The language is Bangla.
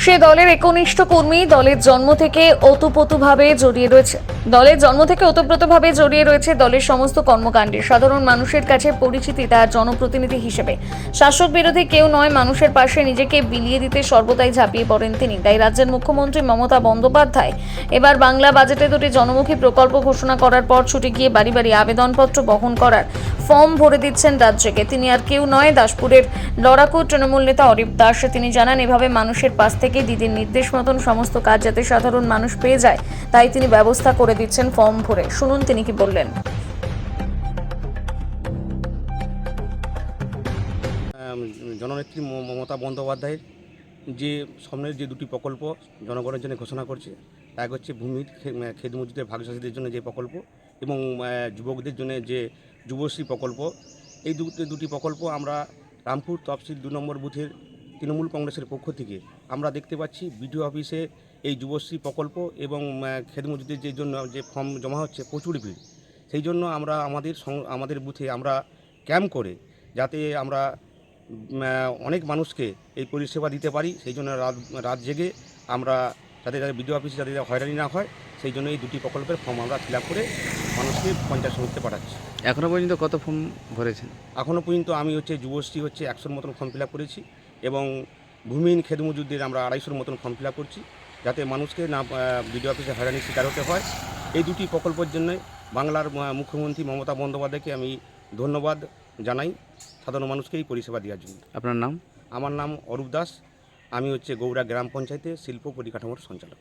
সে দলের একনিষ্ঠ কর্মী, দলের জন্ম থেকে ওতপ্রোতভাবে জড়িয়ে রয়েছে দলের সমস্ত কর্মকাণ্ডে। সাধারণ মানুষের কাছে পরিচিতি তার জনপ্রতিনিধি হিসেবে। শাসক বিরোধী কেউ নয়, মানুষের পাশে নিজেকে বিলিয়ে দিতে সর্বদাই ঝাঁপিয়ে পড়েন তিনি। তাই রাজ্যের মুখ্যমন্ত্রী মমতা বন্দ্যোপাধ্যায় এবার বাংলা বাজেটে দুটি জনমুখী প্রকল্প ঘোষণা করার পর ছুটে গিয়ে বাড়ি বাড়ি আবেদনপত্র বহন করার ফর্ম ভরে দিচ্ছেন রাজ্যকে। তিনি আর কেউ নয়, দাসপুরের লড়াকু তৃণমূল নেতা অরিপ দাস। তিনি জানান, এভাবে মানুষের পাশ থেকে দিদির নির্দেশ মতন সমস্ত কাজ যাতে সাধারণ মানুষ পেয়ে যায়, তাই তিনি ব্যবস্থা করে দিচ্ছেন ফর্ম ভরে। শুনুন তিনি কি বললেন। জননেত্রী মমতা বন্দ্যোপাধ্যায়ের যে সামনের যে দুটি প্রকল্প জনগণের জন্য ঘোষণা করছে, এক হচ্ছে ভূমির ক্ষেত মজুদের ভাগচাষীদের জন্য যে প্রকল্প এবং যুবকদের জন্য যে যুবশ্রী প্রকল্প। এই দুটি প্রকল্প আমরা রামপুর তফসিল 2 নম্বর বুথের তৃণমূল কংগ্রেসের পক্ষ থেকে আমরা দেখতে পাচ্ছি বিডিও অফিসে এই যুবশ্রী প্রকল্প এবং ক্ষেত মজুদের যে জন্য যে ফর্ম জমা হচ্ছে প্রচুর ভিড়। সেই জন্য আমরা আমাদের বুথে আমরা ক্যাম্প করে যাতে আমরা অনেক মানুষকে এই পরিষেবা দিতে পারি, সেই জন্য রাত জেগে আমরা যাতে বিডিও অফিসে যাতে হয়রানি না হয়, সেই জন্য এই দুটি প্রকল্পের ফর্ম আমরা ফিল আপ করে মানুষকে পঞ্চায়েত সমিতিতে পাঠাচ্ছি। এখনও পর্যন্ত কত ফর্ম ভরেছেন? এখনও পর্যন্ত আমি যুবশ্রী 100-র মতন ফর্ম ফিল আপ করেছি এবং ভূমিহীন ক্ষেত মজুরদের আমরা 250-র মতন ফর্ম ফিল আপ করছি, যাতে মানুষকে না বিডিও অফিসে হয়রানির শিকার হতে হয়। এই দুটি প্রকল্পের জন্য বাংলার মুখ্যমন্ত্রী মমতা বন্দ্যোপাধ্যায়কে আমি ধন্যবাদ জানাই সাধারণ মানুষকে এই পরিষেবা দেওয়ার জন্য। আপনার নাম? আমার নাম অরূপ দাস, আমি গৌড়া গ্রাম পঞ্চায়েতে শিল্প পরিকাঠামোর সঞ্চালক।